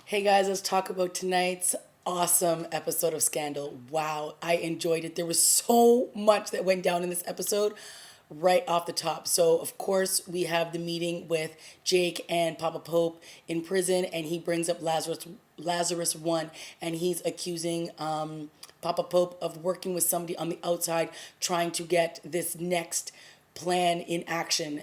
Hey guys, let's talk about tonight's awesome episode of Scandal. Wow, I enjoyed it. There was so much that went down in this episode right off the top. So, of course, we have the meeting with Jake and Papa Pope in prison, and he brings up Lazarus 1, and he's accusing Papa Pope of working with somebody on the outside trying to get this next plan in action.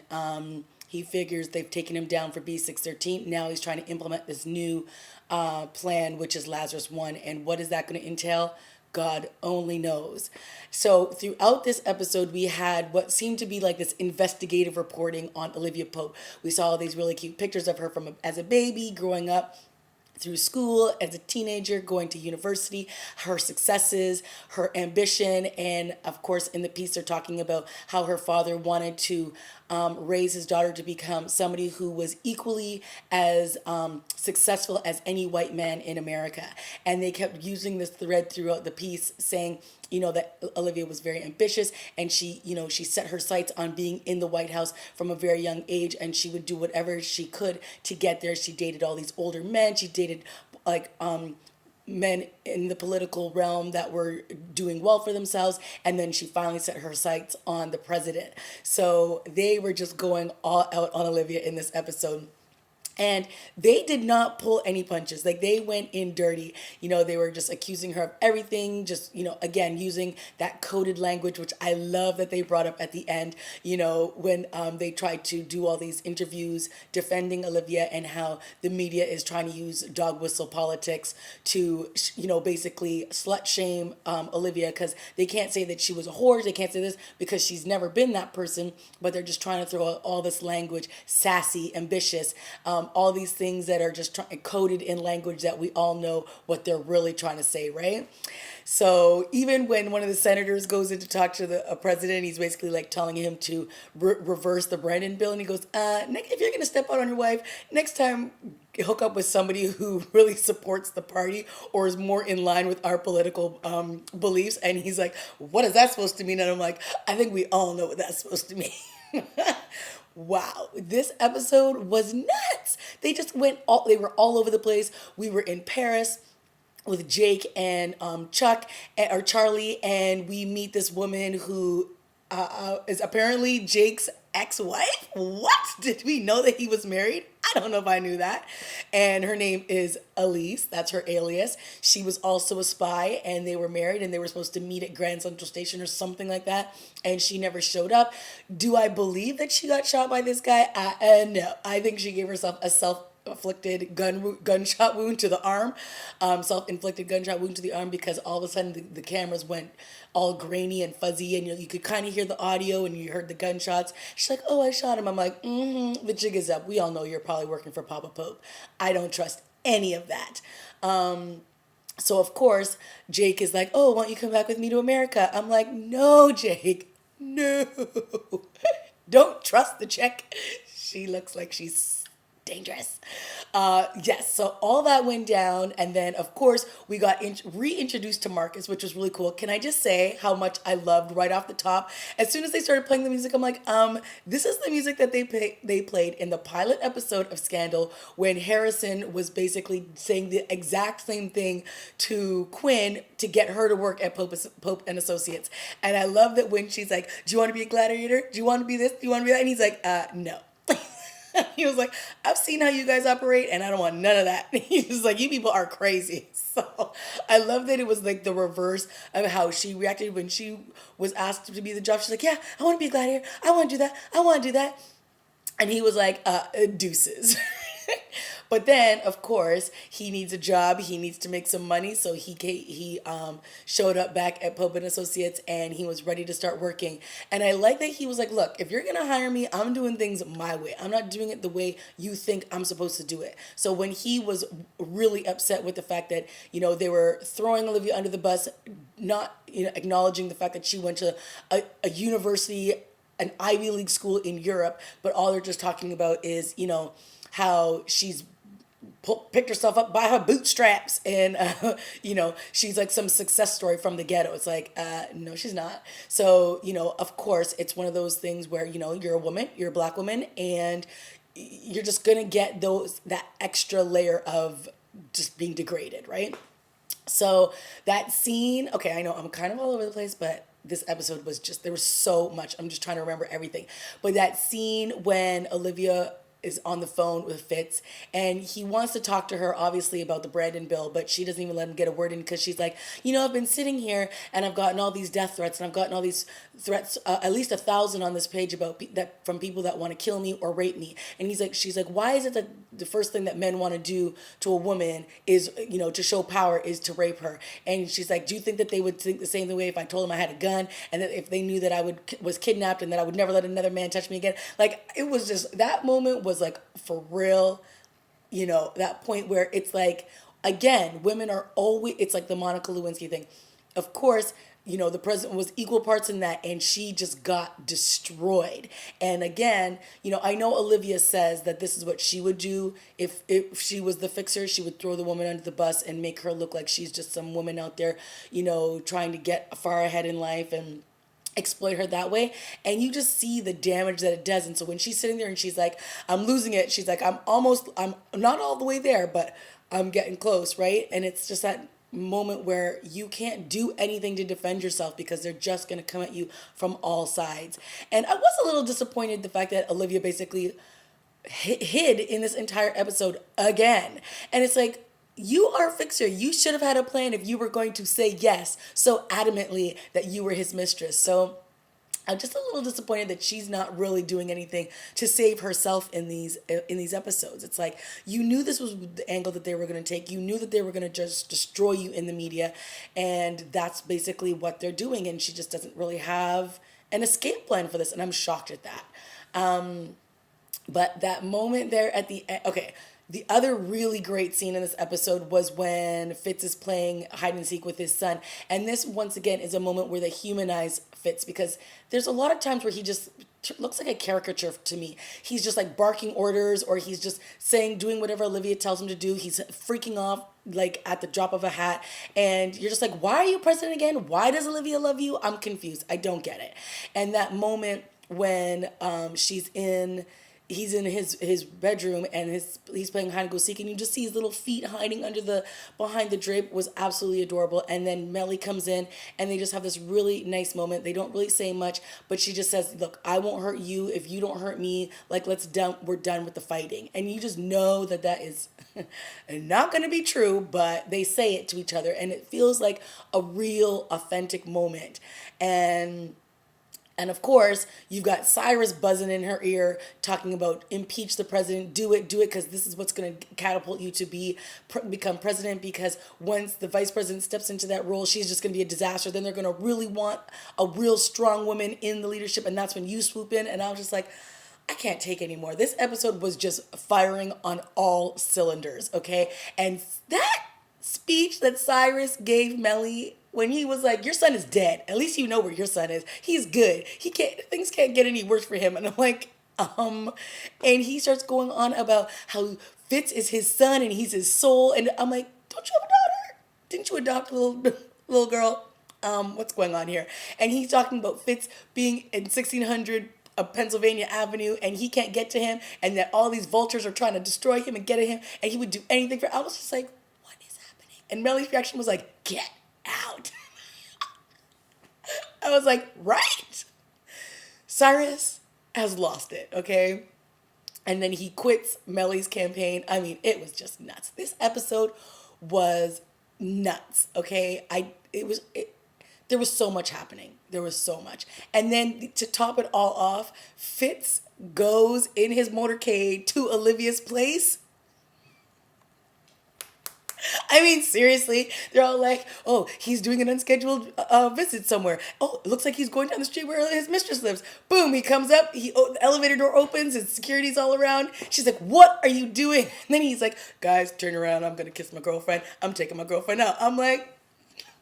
He figures they've taken him down for B613. Now he's trying to implement this new plan, which is Lazarus 1. And what is that going to entail? God only knows. So throughout this episode, we had what seemed to be like this investigative reporting on Olivia Pope. We saw all these really cute pictures of her as a baby growing up through school as a teenager, going to university, her successes, her ambition, and of course, in the piece, they're talking about how her father wanted to raise his daughter to become somebody who was equally as successful as any white man in America. And they kept using this thread throughout the piece, saying, that Olivia was very ambitious and she set her sights on being in the White House from a very young age, and she would do whatever she could to get there. She dated all these older men. She dated like men in the political realm that were doing well for themselves, and then she finally set her sights on the president. So they were just going all out on Olivia in this episode. And they did not pull any punches. Like, they went in dirty. They were just accusing her of everything. Just, again, using that coded language, which I love that they brought up at the end, when they tried to do all these interviews defending Olivia, and how the media is trying to use dog whistle politics to, basically slut shame Olivia, because they can't say that she was a whore. They can't say this because she's never been that person, but they're just trying to throw out all this language, sassy, ambitious, all these things that are just coded in language that we all know what they're really trying to say, right? So even when one of the senators goes in to talk to the president, he's basically like telling him to reverse the Brandon bill, and he goes, Nick, if you're gonna step out on your wife, next time hook up with somebody who really supports the party or is more in line with our political beliefs. And he's like, what is that supposed to mean? And I'm like, I think we all know what that's supposed to mean. Wow, this episode was nuts. They were all over the place. We were in Paris with Jake and or Charlie, and we meet this woman who is apparently Jake's ex-wife. What? Did we know that he was married? I don't know if I knew that. And her name is Elise. That's her alias. She was also a spy, and they were married, and they were supposed to meet at Grand Central Station or something like that. And she never showed up. Do I believe that she got shot by this guy? No. I think she gave herself a self-inflicted gunshot wound to the arm, self-inflicted gunshot wound to the arm, because all of a sudden the cameras went all grainy and fuzzy, and you could kind of hear the audio and you heard the gunshots. She's like, oh, I shot him. I'm like, the jig is up. We all know you're probably working for Papa Pope. I don't trust any of that. So of course, Jake is like, oh, why don't you come back with me to America? I'm like, no, Jake, no. Don't trust the chick. She looks like she's dangerous. Yes, so all that went down, and then of course we got reintroduced to Marcus, which was really cool. Can I just say how much I loved right off the top? As soon as they started playing the music, I'm like, this is the music that they played in the pilot episode of Scandal, when Harrison was basically saying the exact same thing to Quinn to get her to work at Pope and Associates. And I love that when she's like, do you want to be a gladiator? Do you want to be this? Do you want to be that? And he's like, no. He was like, I've seen how you guys operate, and I don't want none of that. He was like, you people are crazy. So I love that it was like the reverse of how she reacted when she was asked to be the job. She's like, yeah, I want to be a gladiator. I want to do that. I want to do that. And he was like, deuces. But then, of course, he needs a job. He needs to make some money. So he showed up back at Pope and Associates, and he was ready to start working. And I like that he was like, look, if you're going to hire me, I'm doing things my way. I'm not doing it the way you think I'm supposed to do it. So when he was really upset with the fact that, they were throwing Olivia under the bus, not acknowledging the fact that she went to a university, an Ivy League school in Europe, but all they're just talking about is, how she's picked herself up by her bootstraps, and she's like some success story from the ghetto. It's like, no, she's not. So of course it's one of those things where you're a woman, you're a black woman, and you're just gonna get that extra layer of just being degraded, right? So that scene, okay, I know I'm kind of all over the place, but this episode was just, there was so much. I'm just trying to remember everything. But that scene when Olivia is on the phone with Fitz and he wants to talk to her obviously about the Brandon bill, but she doesn't even let him get a word in because she's like, I've been sitting here and I've gotten all these death threats and I've gotten all these threats, at least 1,000 on this page about that from people that want to kill me or rape me. And she's like, why is it that the first thing that men want to do to a woman is, to show power is to rape her? And she's like, do you think that they would think the same way if I told them I had a gun and that if they knew that I was kidnapped and that I would never let another man touch me again? Like, it was just, that moment was like for real, that point where it's like, again, women are always, it's like the Monica Lewinsky thing. Of course, the president was equal parts in that, and she just got destroyed. And again, I know Olivia says that this is what she would do if she was the fixer. She would throw the woman under the bus and make her look like she's just some woman out there, trying to get far ahead in life and exploit her that way. And you just see the damage that it does. And so when she's sitting there and she's like, I'm losing it, she's like, I'm not all the way there, but I'm getting close, right? And it's just that moment where you can't do anything to defend yourself because they're just going to come at you from all sides. And I was a little disappointed the fact that Olivia basically hid in this entire episode again. And it's like, you are a fixer. You should have had a plan if you were going to say yes so adamantly that you were his mistress. So I'm just a little disappointed that she's not really doing anything to save herself in these episodes. It's like, you knew this was the angle that they were going to take. You knew that they were going to just destroy you in the media, and that's basically what they're doing. And she just doesn't really have an escape plan for this, and I'm shocked at that. But that moment there at the end, okay. The other really great scene in this episode was when Fitz is playing hide and seek with his son. And this, once again, is a moment where they humanize Fitz, because there's a lot of times where he just looks like a caricature to me. He's just like barking orders, or he's just doing whatever Olivia tells him to do. He's freaking off like at the drop of a hat. And you're just like, why are you president again? Why does Olivia love you? I'm confused. I don't get it. And that moment when he's in his bedroom and he's playing hide and go seek, and you just see his little feet hiding behind the drape was absolutely adorable. And then Melly comes in and they just have this really nice moment. They don't really say much, but she just says, look, I won't hurt you if you don't hurt me. Like, we're done with the fighting. And you just know that is not going to be true, but they say it to each other and it feels like a real authentic moment. And of course, you've got Cyrus buzzing in her ear, talking about impeach the president, do it, because this is what's going to catapult you to become president, because once the vice president steps into that role, she's just going to be a disaster. Then they're going to really want a real strong woman in the leadership, and that's when you swoop in. And I was just like, I can't take anymore. This episode was just firing on all cylinders, okay? And that speech that Cyrus gave Melly when he was like, your son is dead. At least you know where your son is. He's good. Things can't get any worse for him. And I'm like, and he starts going on about how Fitz is his son and he's his soul. And I'm like, don't you have a daughter? Didn't you adopt a little girl? What's going on here? And he's talking about Fitz being in 1600 Pennsylvania Avenue and he can't get to him, and that all these vultures are trying to destroy him and get at him, and he would do anything I was just like, what is happening? And Melly's reaction was like, get out. I was like, right. Cyrus has lost it, okay? And then he quits Melly's campaign. I mean, it was just nuts. This episode was nuts, okay? There was so much happening. There was so much. And then to top it all off, Fitz goes in his motorcade to Olivia's place. I mean, seriously, they're all like, oh, he's doing an unscheduled visit somewhere. Oh, it looks like he's going down the street where his mistress lives. Boom, he comes up, the elevator door opens, his security's all around. She's like, what are you doing? And then he's like, guys, turn around, I'm going to kiss my girlfriend. I'm taking my girlfriend out. I'm like,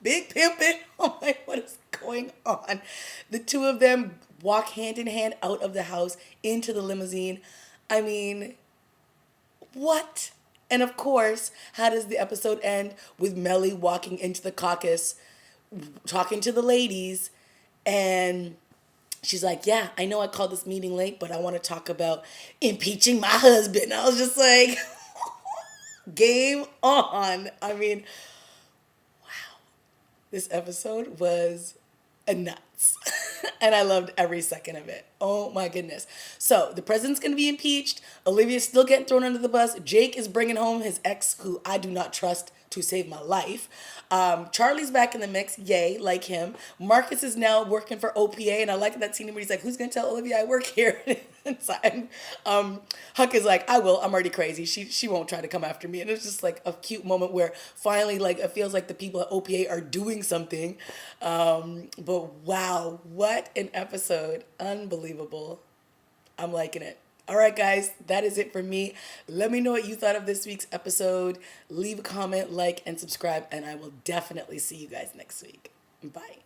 big pimpin'. I'm like, what is going on? The two of them walk hand in hand out of the house into the limousine. I mean, what? And of course, how does the episode end? With Melly walking into the caucus, talking to the ladies, and she's like, yeah, I know I called this meeting late, but I want to talk about impeaching my husband. I was just like, Game on. I mean, this episode was nuts. And I loved every second of it. Oh my goodness. So the president's going to be impeached. Olivia's still getting thrown under the bus. Jake is bringing home his ex, who I do not trust to save my life. Charlie's back in the mix. Yay, like him. Marcus is now working for OPA. And I like that scene where he's like, who's going to tell Olivia I work here? And Huck is like, I will. I'm already crazy. She won't try to come after me. And it's just like a cute moment where finally, like, it feels like the people at OPA are doing something. But wow, what an episode. Unbelievable. I'm liking it. All right, guys, that is it for me. Let me know what you thought of this week's episode. Leave a comment, like, and subscribe, and I will definitely see you guys next week. Bye.